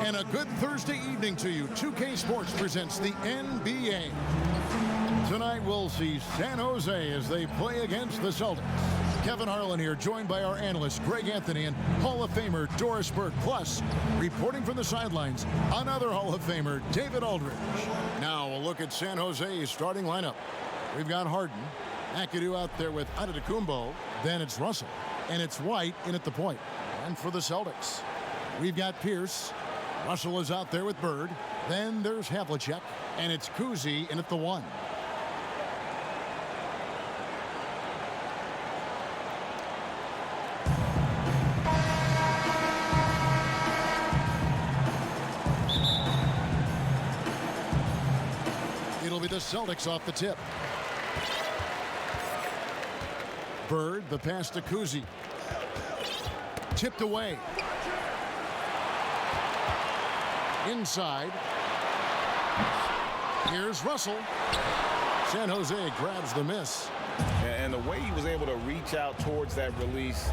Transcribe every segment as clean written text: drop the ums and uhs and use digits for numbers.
And a good Thursday evening to you. 2K Sports presents the NBA. Tonight we'll see San Jose as they play against the Celtics. Kevin Harlan here, joined by our analyst Greg Anthony and Hall of Famer Doris Burke. Plus, reporting from the sidelines, another Hall of Famer, David Aldridge. Now a look at San Jose's starting lineup. We've got Harden, McAdoo out there with Antetokounmpo. Then it's Russell, and it's White in at the point. And for the Celtics, we've got Pierce. Russell is out there with Bird. Then there's Havlicek, and it's Kuzi in at the 1. It'll be the Celtics off the tip. Bird, the pass to Kuzi. Tipped away. Inside. Here's Russell. San Jose grabs the miss. And the way he was able to reach out towards that release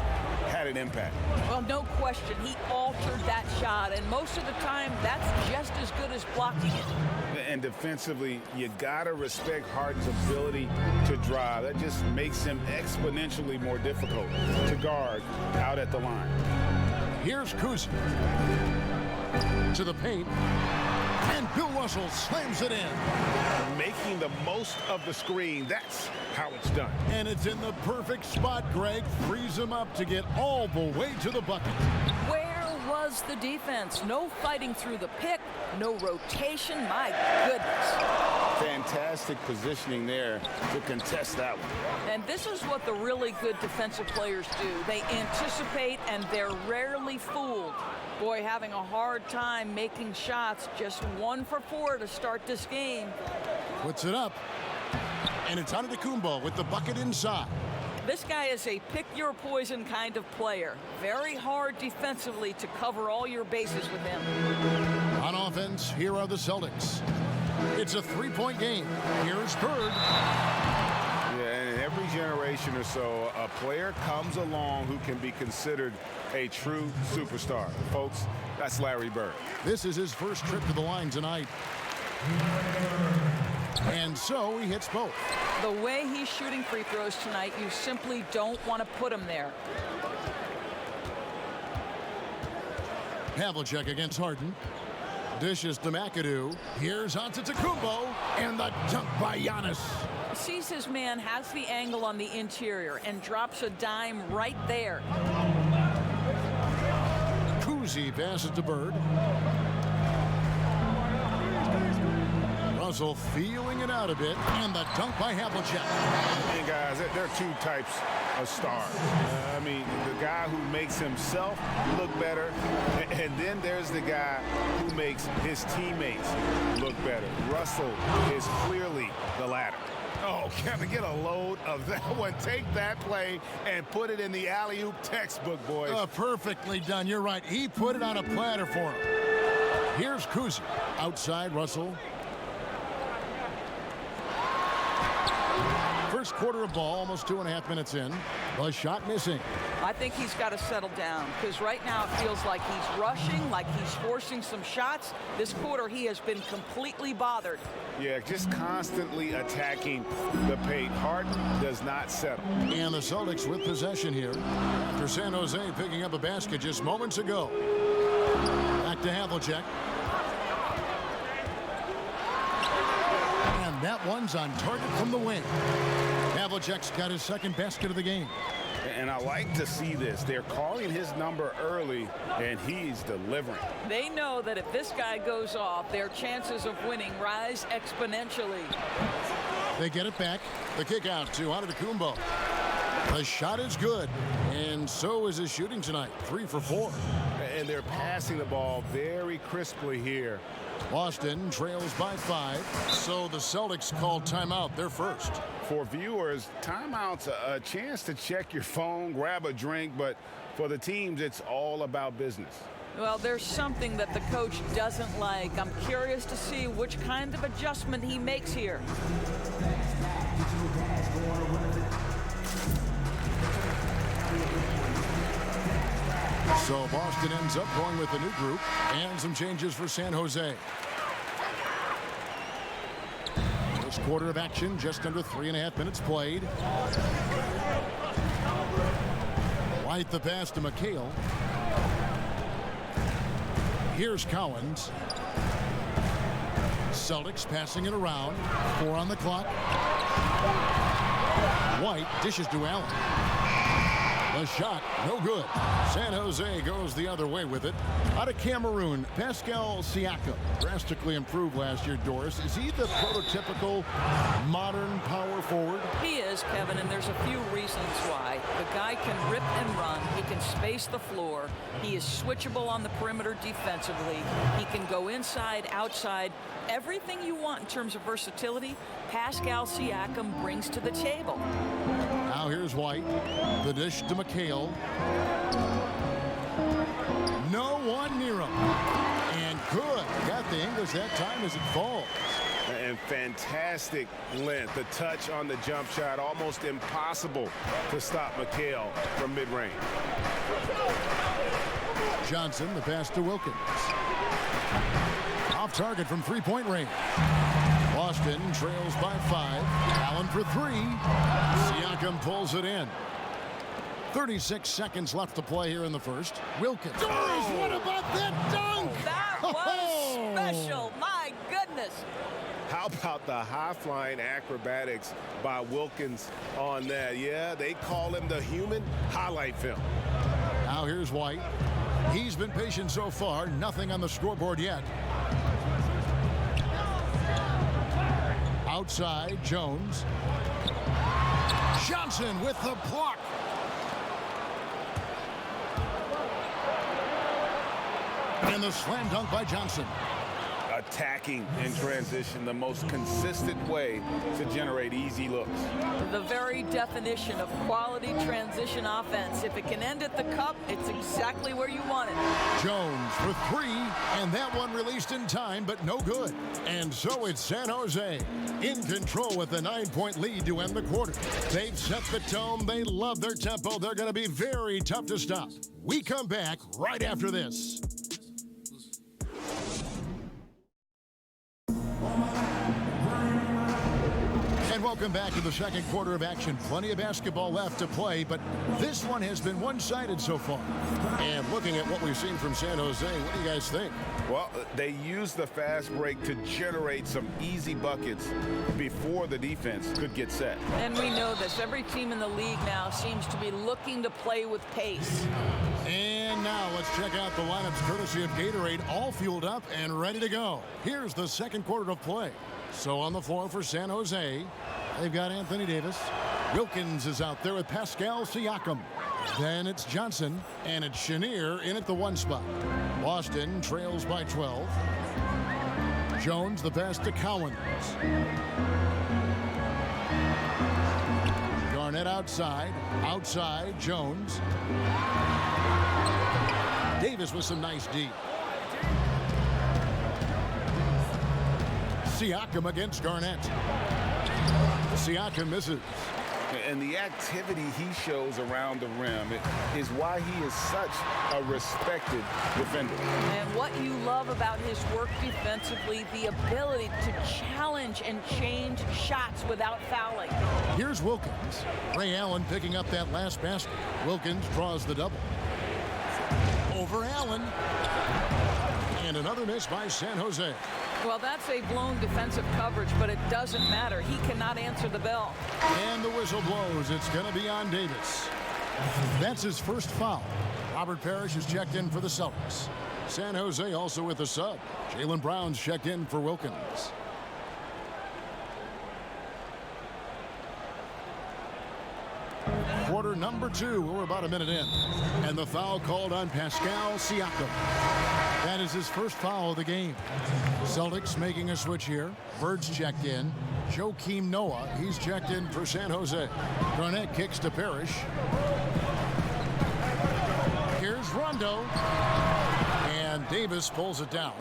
had an impact. Well, no question. He altered that shot, and most of the time, that's just as good as blocking it. And defensively, you got to respect Harden's ability to drive. That just makes him exponentially more difficult to guard out at the line. Here's Kuzi. To the paint. And Bill Russell slams it in. Making the most of the screen. That's how it's done. And it's in the perfect spot, Greg. Frees him up to get all the way to the bucket. Where was the defense? No fighting through the pick, no rotation. My goodness. Fantastic positioning there to contest that one. And this is what the really good defensive players do. They anticipate, and they're rarely fooled. Boy, having a hard time making shots. Just 1 for 4 to start this game. Puts it up. And it's Antetokounmpo with the bucket inside. This guy is a pick-your-poison kind of player. Very hard defensively to cover all your bases with him. On offense, here are the Celtics. It's a 3-point game. Here's Bird. Yeah, and in every generation or so, a player comes along who can be considered a true superstar. Folks, that's Larry Bird. This is his first trip to the line tonight. And so he hits both. The way he's shooting free throws tonight, you simply don't want to put him there. Havlicek against Harden. Dishes to McAdoo. Here's Antetokounmpo. And the dunk by Giannis. Sees his man, has the angle on the interior, and drops a dime right there. Kuzi passes to Bird. Russell feeling it out a bit, and the dunk by Havlicek. And guys, there are 2 types of stars. I mean, the guy who makes himself look better, and then there's the guy who makes his teammates look better. Russell is clearly the latter. Oh, Kevin, get a load of that one. Take that play and put it in the alley-oop textbook, boys. Perfectly done. You're right. He put it on a platter for him. Here's Kuzi. Outside, Russell. First quarter of ball, almost 2.5 minutes in. The shot missing. I think he's got to settle down, because right now it feels like he's rushing, like he's forcing some shots. This quarter, he has been completely bothered. Yeah, just constantly attacking the paint. Harden does not settle. And the Celtics with possession here after San Jose picking up a basket just moments ago. Back to Havlicek. And that one's on target from the wing. Havlicek's got his second basket of the game. And I like to see this. They're calling his number early, and he's delivering. They know that if this guy goes off, their chances of winning rise exponentially. They get it back. The kick out to Antetokounmpo. The shot is good, and so is his shooting tonight. 3 for 4. And they're passing the ball very crisply here. Boston trails by 5, so the Celtics call timeout, their first. For viewers, timeout's a chance to check your phone, grab a drink, but for the teams, it's all about business. Well, there's something that the coach doesn't like. I'm curious to see which kind of adjustment he makes here. So Boston ends up going with a new group and some changes for San Jose. First quarter of action, just under 3.5 minutes played. White the pass to McHale. Here's Cowens. Celtics passing it around. 4 on the clock. White dishes to Allen. The shot, no good. San Jose goes the other way with it. Out of Cameroon, Pascal Siakam. Drastically improved last year, Doris. Is he the prototypical modern power forward? He is, Kevin, and there's a few reasons why. The guy can rip and run. He can space the floor. He is switchable on the perimeter defensively. He can go inside, outside. Everything you want in terms of versatility, Pascal Siakam brings to the table. Now here's White. The dish to McHale. No one near him. And good. Got the English that time as it falls. And fantastic length. The touch on the jump shot. Almost impossible to stop McHale from mid-range. Johnson, the pass to Wilkins. Off target from three-point range. Boston trails by 5. Allen for 3. Siakam pulls it in. 36 seconds left to play here in the first. Wilkins. Doris, what about that dunk? That was special. My goodness. How about the high-flying acrobatics by Wilkins on that? Yeah, they call him the human highlight film. Now here's White. He's been patient so far. Nothing on the scoreboard yet. Outside, Jones. Johnson with the block. And the slam dunk by Johnson. Attacking in transition, the most consistent way to generate easy looks. The very definition of quality transition offense. If it can end at the cup, it's exactly where you want it. Jones for 3, and that one released in time, but no good. And so it's San Jose in control with a 9-point lead to end the quarter. They've set the tone. They love their tempo. They're going to be very tough to stop. We come back right after this. And welcome back to the second quarter of action. Plenty of basketball left to play, but this one has been one-sided so far. And looking at what we've seen from San Jose, what do you guys think? Well, they used the fast break to generate some easy buckets before the defense could get set. And we know this. Every team in the league now seems to be looking to play with pace. And now let's check out the lineups courtesy of Gatorade, all fueled up and ready to go. Here's the second quarter of play. So on the floor for San Jose, they've got Anthony Davis. Wilkins is out there with Pascal Siakam. Then it's Johnson, and it's Chenier in at the 1 spot. Boston trails by 12. Jones the pass to Cowens. Garnett outside. Outside, Jones. Davis with some nice D. Siakam against Garnett. Siakam misses. And the activity he shows around the rim is why he is such a respected defender. And what you love about his work defensively, the ability to challenge and change shots without fouling. Here's Wilkins. Ray Allen picking up that last basket. Wilkins draws the double. Over Allen. And another miss by San Jose. Well, that's a blown defensive coverage, but it doesn't matter. He cannot answer the bell. And the whistle blows. It's going to be on Davis. That's his first foul. Robert Parrish is checked in for the Celtics. San Jose also with a sub. Jaylen Brown's checked in for Wilkins. Quarter number 2. We're about a minute in. And the foul called on Pascal Siakam. That is his first foul of the game. Celtics making a switch here. Bird's checked in. Joakim Noah, he's checked in for San Jose. Garnett kicks to Parrish. Here's Rondo. And And Davis pulls it down.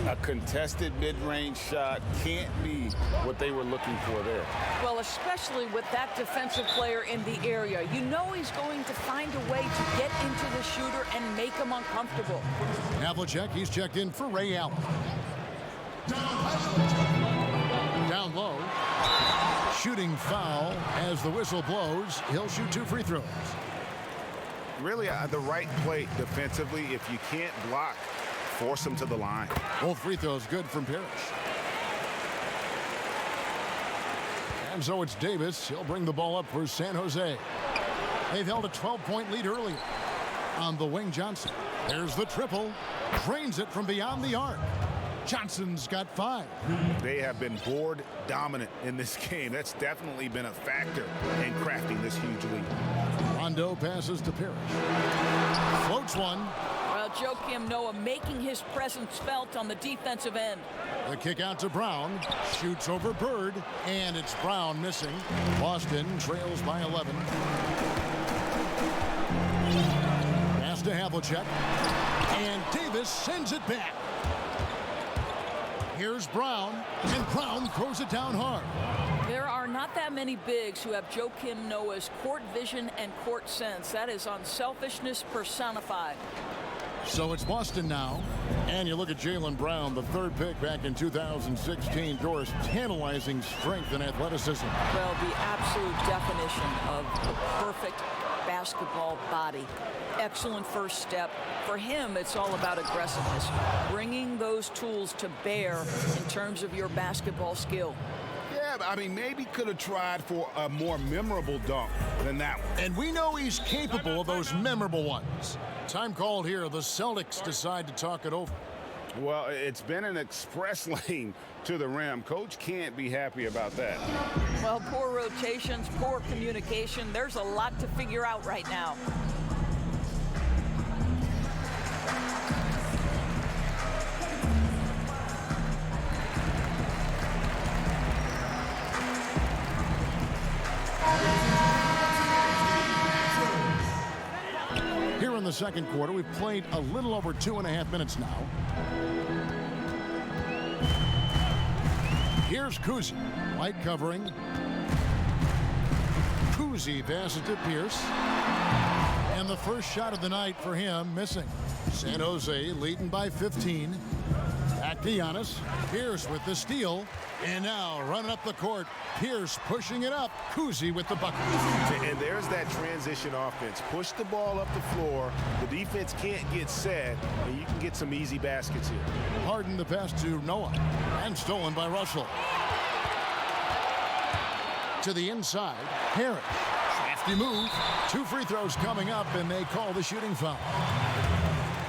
A contested mid-range shot can't be what they were looking for there. Well, especially with that defensive player in the area. You know he's going to find a way to get into the shooter and make him uncomfortable. Havlicek, he's checked in for Ray Allen. Down low. Shooting foul as the whistle blows. He'll shoot 2 free throws. Really, the right play defensively. If you can't block, force him to the line. Both free throws good from Parrish. And so it's Davis. He'll bring the ball up for San Jose. They've held a 12-point lead earlier. On the wing, Johnson. There's the triple. Drains it from beyond the arc. Johnson's got 5. They have been board dominant in this game. That's definitely been a factor in crafting this huge lead. Rondo passes to Parrish. Floats one. Well, Joakim Noah making his presence felt on the defensive end. The kick out to Brown. Shoots over Bird. And it's Brown missing. Boston trails by 11. Pass to Havlicek. And Davis sends it back. Here's Brown, and Brown throws it down hard. There are not that many bigs who have Joakim Noah's court vision and court sense. That is unselfishness personified. So it's Boston now. And you look at Jaylen Brown, the 3rd pick back in 2016. Doris, tantalizing strength and athleticism. Well, the absolute definition of the perfect basketball body. Excellent first step. For him, it's all about aggressiveness. Bringing those tools to bear in terms of your basketball skill. Yeah, I mean, maybe could have tried for a more memorable dunk than that one. And we know he's capable of those memorable ones. Time called here. The Celtics decide to talk it over. Well, it's been an express lane to the rim. Coach can't be happy about that. Well, poor rotations, poor communication. There's a lot to figure out right now. Here in the second quarter, we've played a little over 2.5 minutes now. Here's Kuzi. Light covering. Kuzi passes to Pierce. And the first shot of the night for him missing. San Jose leading by 15. Back to Giannis. Pierce with the steal. And now running up the court. Pierce pushing it up. Kuzi with the bucket. And there's that transition offense. Push the ball up the floor. The defense can't get set, and you can get some easy baskets here. Harden the pass to Noah. And stolen by Russell. To the inside. Parrish. Crafty move. 2 free throws coming up, and they call the shooting foul.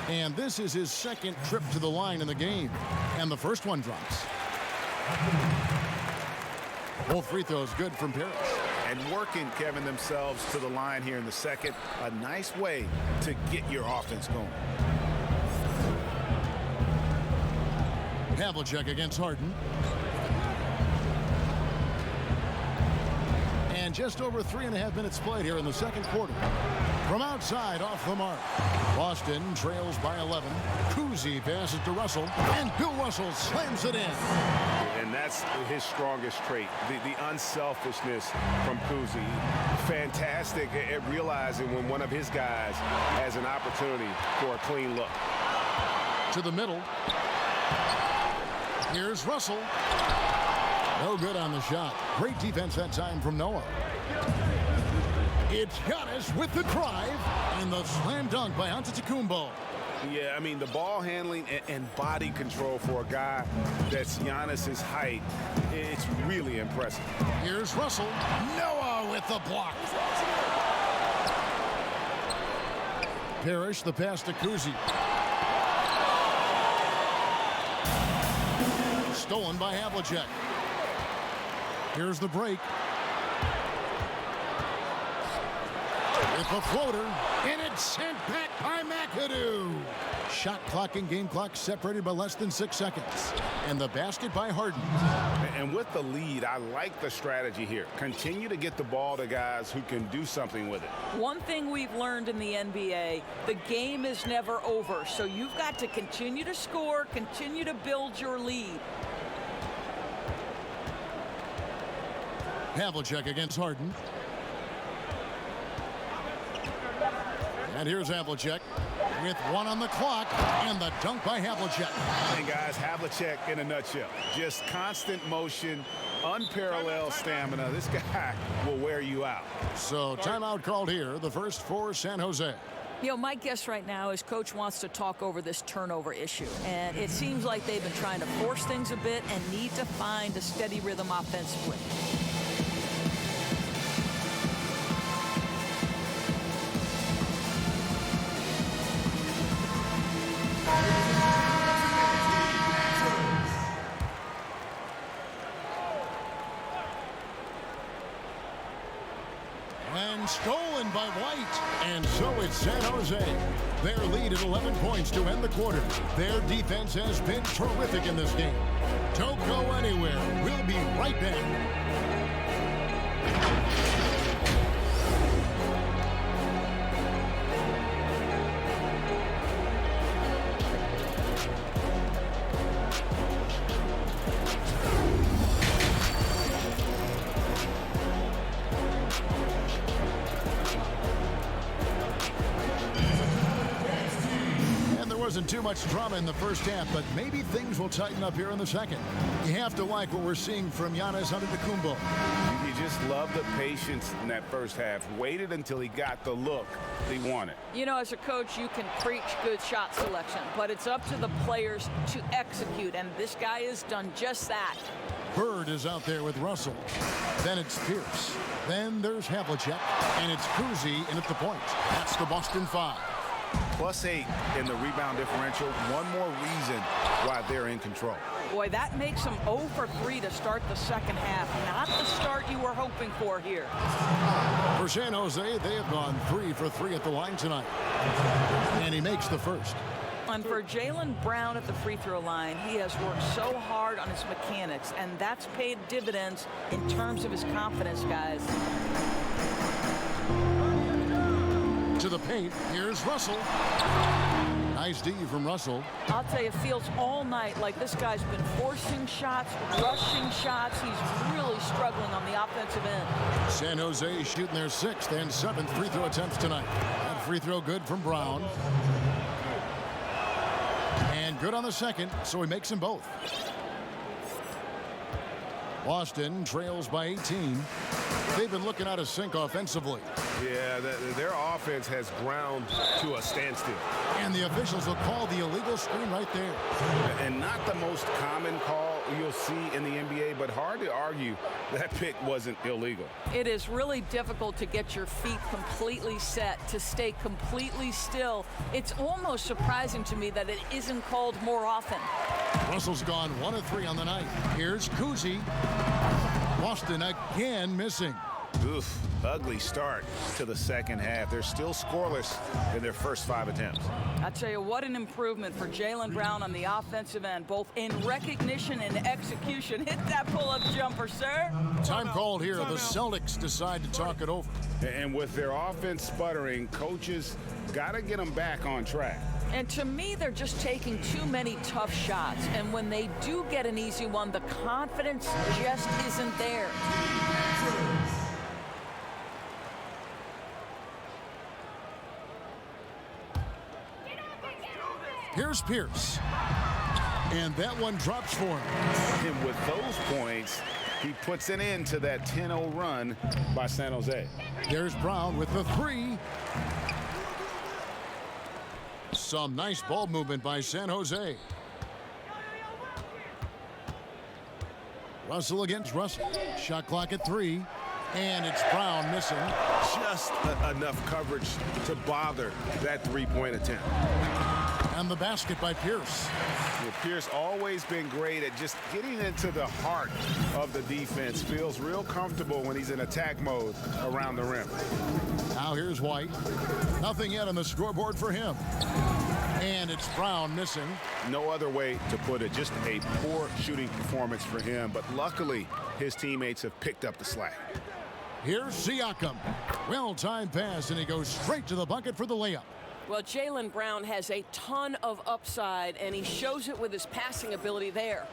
And this is his 2nd trip to the line in the game. And the first one drops. Both free throws good from Parrish. And working, Kevin, themselves to the line here in the second. A nice way to get your offense going. Havlicek against Harden. And just over 3.5 minutes played here in the second quarter. From outside, off the mark. Boston trails by 11. Kuzi passes to Russell. And Bill Russell slams it in. And that's his strongest trait, the unselfishness from Kuzi. Fantastic at realizing when one of his guys has an opportunity for a clean look. To the middle. Here's Russell. No good on the shot. Great defense that time from Noah. It's Giannis with the drive and the slam dunk by Antetokounmpo. Yeah, I mean, the ball handling and body control for a guy that's Giannis's height, it's really impressive. Here's Russell. Noah with the block. Parrish, the pass to Kuzi. Stolen by Havlicek. Here's the break. With the floater, and it's sent back by McAdoo. Shot clock and game clock separated by less than 6 seconds. And the basket by Harden. And with the lead, I like the strategy here. Continue to get the ball to guys who can do something with it. One thing we've learned in the NBA, the game is never over. So you've got to continue to score, continue to build your lead. Havlicek against Harden. And here's Havlicek with 1 on the clock, and the dunk by Havlicek. And guys, Havlicek in a nutshell. Just constant motion, unparalleled stamina. This guy will wear you out. So timeout called here, the first for San Jose. You know, my guess right now is Coach wants to talk over this turnover issue. And it seems like they've been trying to force things a bit and need to find a steady rhythm offensively. And stolen by White. And so it's San Jose. Their lead at 11 points to end the quarter. Their defense has been terrific in this game. Don't go anywhere. We'll be right back. Wasn't too much drama in the first half, but maybe things will tighten up here in the second. You have to like what we're seeing from Giannis Antetokounmpo. You just love the patience in that first half. Waited until he got the look he wanted. You know, as a coach, you can preach good shot selection, but it's up to the players to execute, and this guy has done just that. Bird is out there with Russell. Then it's Pierce. Then there's Havlicek, and it's Kuzi in at the point. That's the Boston 5. +8 in the rebound differential. One more reason why they're in control. Boy, that makes them 0 for 3 to start the second half. Not the start you were hoping for here. For San Jose, they have gone 3 for 3 at the line tonight. And he makes the first. And for Jaylen Brown at the free throw line, he has worked so hard on his mechanics, and that's paid dividends in terms of his confidence, guys. To the paint, here's Russell. Nice D from Russell. I'll tell you, it feels all night like this guy's been forcing shots, rushing shots. He's really struggling on the offensive end. San Jose shooting their 6th and 7th free throw attempts tonight. That free throw good from Brown. And good on the second, so he makes them both. Boston trails by 18. They've been looking out of sync offensively. Yeah, their offense has ground to a standstill. And the officials will call the illegal screen right there. And not the most common call you'll see in the NBA, but hard to argue that pick wasn't illegal. It is really difficult to get your feet completely set, to stay completely still. It's almost surprising to me that it isn't called more often. Russell's gone 1 of 3 on the night. Here's Kuzi. Boston again missing. Oof, ugly start to the second half. They're still scoreless in their first 5 attempts. I tell you, what an improvement for Jaylen Brown on the offensive end, both in recognition and execution. Hit that pull-up jumper, sir. Time called here. The Celtics decide to talk it over. And with their offense sputtering, coaches got to get them back on track. And to me, they're just taking too many tough shots. And when they do get an easy one, the confidence just isn't there. Here's Pierce. And that one drops for him. And with those points, he puts an end to that 10-0 run by San Jose. There's Brown with the 3. Some nice ball movement by San Jose. Russell against Russell. Shot clock at 3. And it's Brown missing. Just enough coverage to bother that 3-point attempt. And the basket by Pierce. Well, Pierce always been great at just getting into the heart of the defense. Feels real comfortable when he's in attack mode around the rim. Now here's White. Nothing yet on the scoreboard for him. And it's Brown missing. No other way to put it. Just a poor shooting performance for him. But luckily, his teammates have picked up the slack. Here's Siakam. Well-timed pass, and he goes straight to the bucket for the layup. Well, Jaylen Brown has a ton of upside, and he shows it with his passing ability there.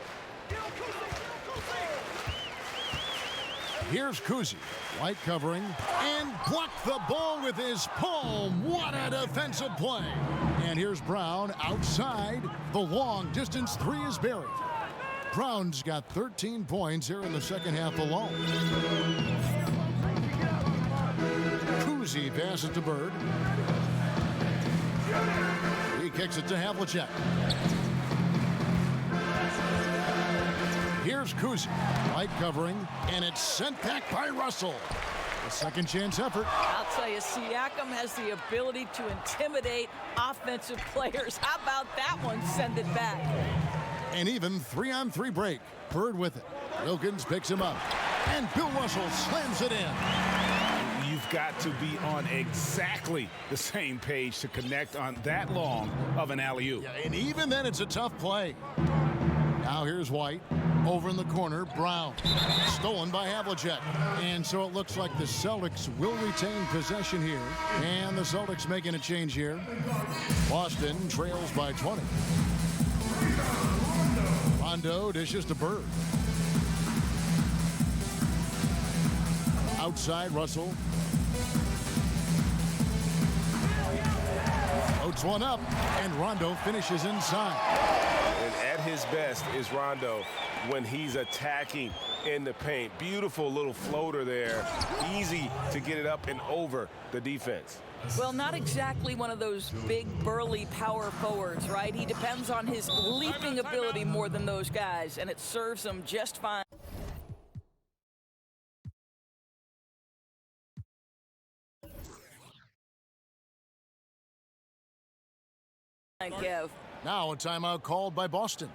Here's Kuzi. White covering, and blocked the ball with his palm. What a defensive play. And here's Brown outside. The long-distance three is buried. Brown's got 13 points here in the second half alone. Kuzi passes to Bird. He kicks it to Havlicek. Here's Kuzi. Light covering, and it's sent back by Russell. A second chance effort. I'll tell you, Siakam has the ability to intimidate offensive players. How about that one? Send it back. An even 3-on-3 break. Bird with it. Wilkins picks him up. And Bill Russell slams it in. You've got to be on exactly the same page to connect on that long of an alley-oop. Yeah, and even then, it's a tough play. Now here's White. Over in the corner, Brown. Stolen by Havlicek. And so it looks like the Celtics will retain possession here. And the Celtics making a change here. Boston trails by 20. Rondo dishes to Bird. Outside, Russell. Floats one up, and Rondo finishes inside. And at his best is Rondo when he's attacking in the paint. Beautiful little floater there. Easy to get it up and over the defense. Well, not exactly one of those big, burly power forwards, right? He depends on his leaping ability more than those guys, and it serves him just fine. Kev. Now a timeout called by Boston.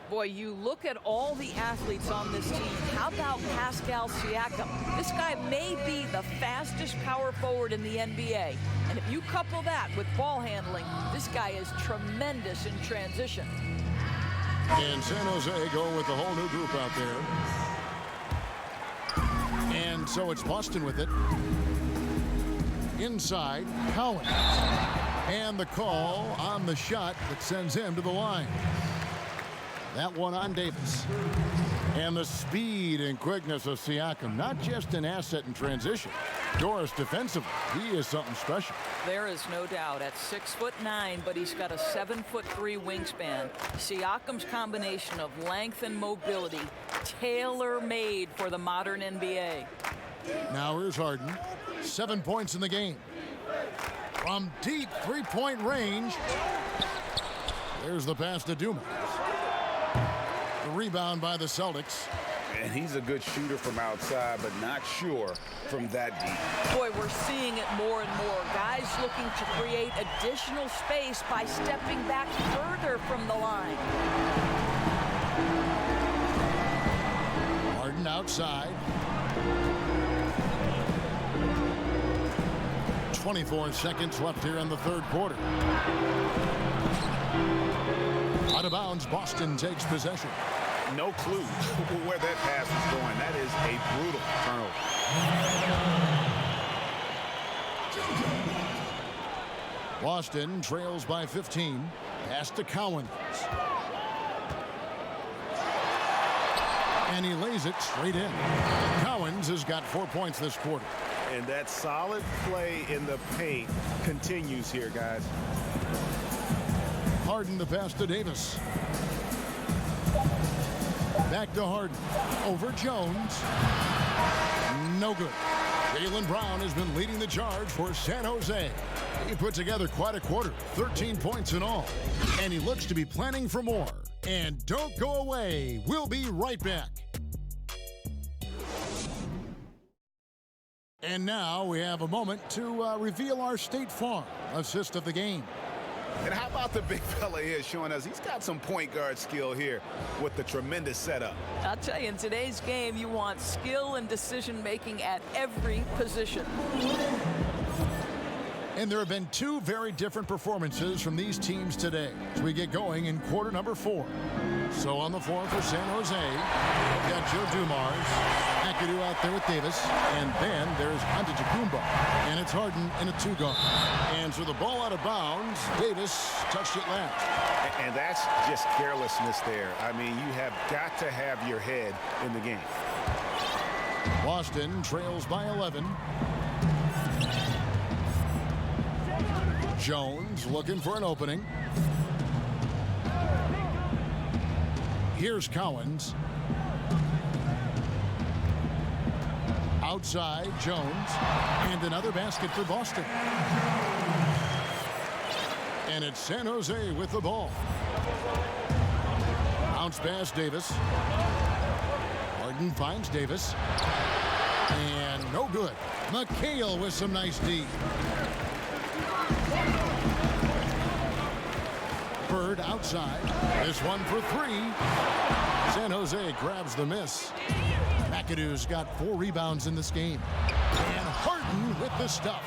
Boy, you look at all the athletes on this team. How about Pascal Siakam? This guy may be the fastest power forward in the NBA. And if you couple that with ball handling, this guy is tremendous in transition. And San Jose go with the whole new group out there. And so it's Boston with it. Inside, Cowan. And the call on the shot that sends him to the line. That one on Davis. And the speed and quickness of Siakam, not just an asset in transition. Doris defensively, he is something special. There is no doubt at 6'9", but he's got a 7'3" wingspan. Siakam's combination of length and mobility, tailor-made for the modern NBA. Now here's Harden. 7 points in the game. From deep three-point range. There's the pass to Dumas. The rebound by the Celtics. And he's a good shooter from outside, but not sure from that deep. Boy, we're seeing it more and more. Guys looking to create additional space by stepping back further from the line. Harden outside. 24 seconds left here in the third quarter. Out of bounds, Boston takes possession. No clue where that pass is going. That is a brutal turnover. Boston trails by 15. Pass to Cowan. And he lays it straight in. Cowens has got 4 points this quarter. And that solid play in the paint continues here, guys. Harden the pass to Davis. Back to Harden. Over Jones. No good. Jaylen Brown has been leading the charge for San Jose. He put together quite a quarter. 13 points in all. And he looks to be planning for more. And don't go away. We'll be right back. And now we have a moment to reveal our State Farm assist of the game. And how about the big fella here showing us he's got some point guard skill here with the tremendous setup. I'll tell you, in today's game, you want skill and decision-making at every position. And there have been two very different performances from these teams today as we get going in quarter number 4. So on the floor for San Jose, we've got Joe Dumars, McAdoo out there with Davis, and then there's Antetokounmpo, and it's Harden in a 2-guard. And so the ball out of bounds, Davis touched it last. And that's just carelessness there. I mean, you have got to have your head in the game. Boston trails by 11. Jones looking for an opening. Here's Cowens. Outside, Jones. And another basket for Boston. And it's San Jose with the ball. Bounce pass, Davis. Harden finds Davis. And no good. McHale with some nice D. Bird outside. This one for 3. San Jose grabs the miss. McAdoo's got 4 rebounds in this game. And Harden with the stuff.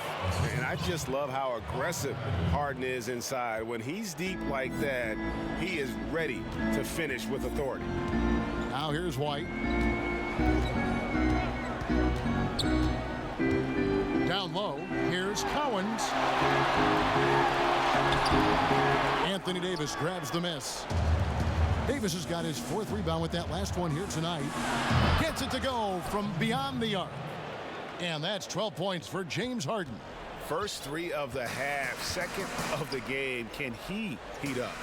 And I just love how aggressive Harden is inside. When he's deep like that, he is ready to finish with authority. Now here's White. Down low, here's Cowens. Anthony Davis grabs the miss. Davis has got his 4th rebound with that last one here tonight. Gets it to go from beyond the arc. And that's 12 points for James Harden. First 3 of the half, second of the game. Can he heat up?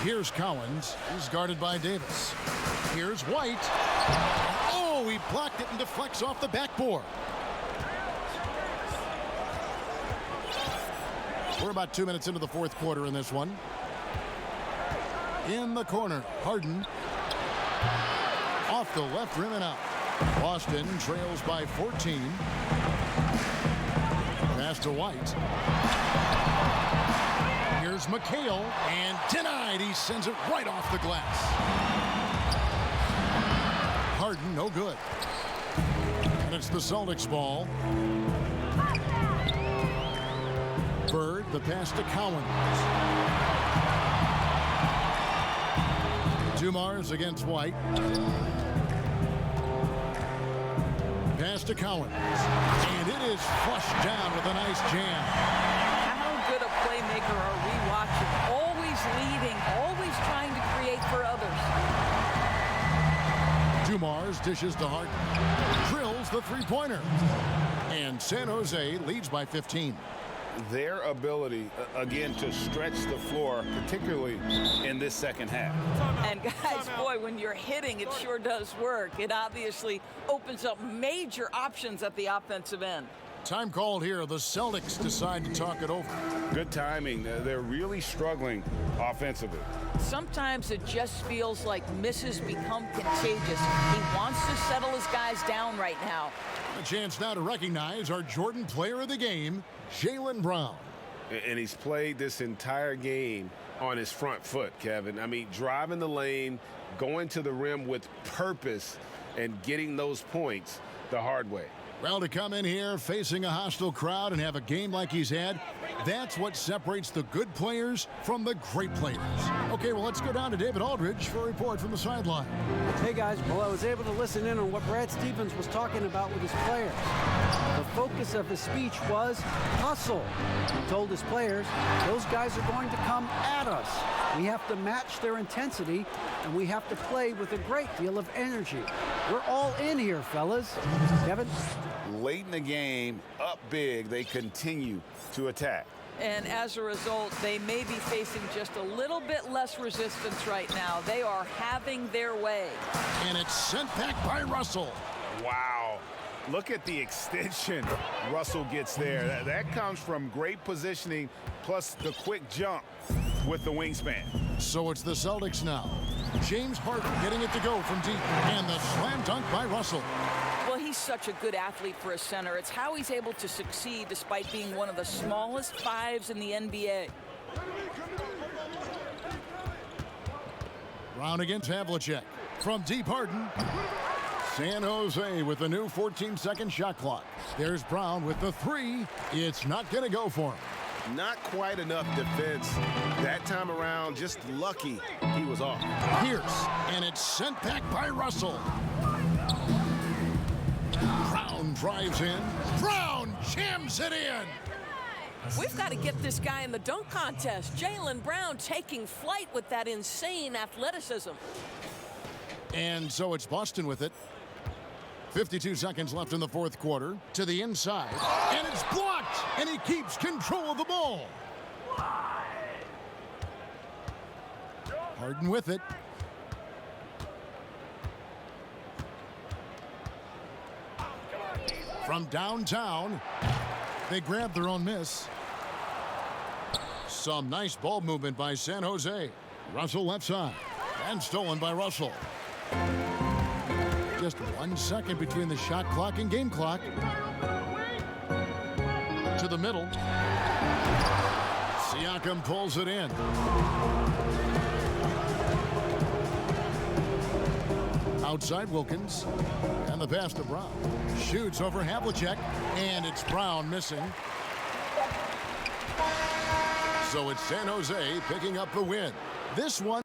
Here's Cowens. He's guarded by Davis. Here's White. Oh, he blocked it and deflects off the backboard. We're about 2 minutes into the 4th quarter in this one. In the corner, Harden. Off the left rim and out. Boston trails by 14. Pass to White. Here's McHale, and denied. He sends it right off the glass. Harden, no good. And it's the Celtics ball. Bird, the pass to Cowens. Dumars against White. Pass to Cowens. And it is flushed down with a nice jam. How good a playmaker are we watching? Always leading, always trying to create for others. Dumars dishes to Harden. Drills the 3-pointer. And San Jose leads by 15. Their ability, again, to stretch the floor, particularly in this second half. And guys, boy, when you're hitting, it sure does work. It obviously opens up major options at the offensive end. Time called here. The Celtics decide to talk it over. Good timing. They're really struggling offensively. Sometimes it just feels like misses become contagious. He wants to settle his guys down right now. A chance now to recognize our Jordan Player of the Game, Jaylen Brown. And he's played this entire game on his front foot, Kevin. I mean, driving the lane, going to the rim with purpose, and getting those points the hard way. Well, to come in here facing a hostile crowd and have a game like he's had, that's what separates the good players from the great players. Okay, well, let's go down to David Aldridge for a report from the sideline. Hey, guys. Well, I was able to listen in on what Brad Stevens was talking about with his players. The focus of his speech was hustle. He told his players, those guys are going to come at us. We have to match their intensity, and we have to play with a great deal of energy. We're all in here, fellas. Kevin? Late in the game, up big, they continue to attack. And as a result, they may be facing just a little bit less resistance right now. They are having their way. And it's sent back by Russell. Wow. Look at the extension Russell gets there. That comes from great positioning, plus the quick jump with the wingspan. So it's the Celtics now. James Harden getting it to go from deep. And the slam dunk by Russell. Well, he's such a good athlete for a center. It's how he's able to succeed despite being one of the smallest 5s in the NBA. Brown against Havlicek. From deep, Harden. San Jose with a new 14-second shot clock. There's Brown with the three. It's not going to go for him. Not quite enough defense that time around. Just lucky he was off. Pierce, and it's sent back by Russell. Brown drives in. Brown jams it in. We've got to get this guy in the dunk contest. Jaylen Brown taking flight with that insane athleticism. And so it's Boston with it. 52 seconds left in the fourth quarter. To the inside. And it's blocked. And he keeps control of the ball. Harden with it. From downtown, they grab their own miss. Some nice ball movement by San Jose. Russell left side. And stolen by Russell. Just 1 second between the shot clock and game clock. To the middle. Siakam pulls it in. Outside Wilkins. And the pass to Brown. Shoots over Havlicek. And it's Brown missing. So it's San Jose picking up the win. This one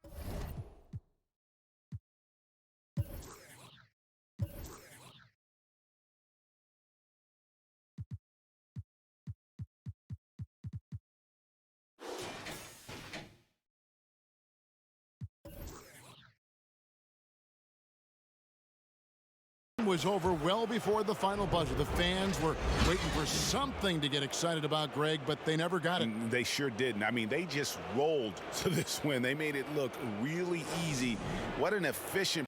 was over well before the final buzzer. The fans were waiting for something to get excited about, Greg, but they never got it. They sure didn't. I mean, they just rolled to this win. They made it look really easy. What an efficient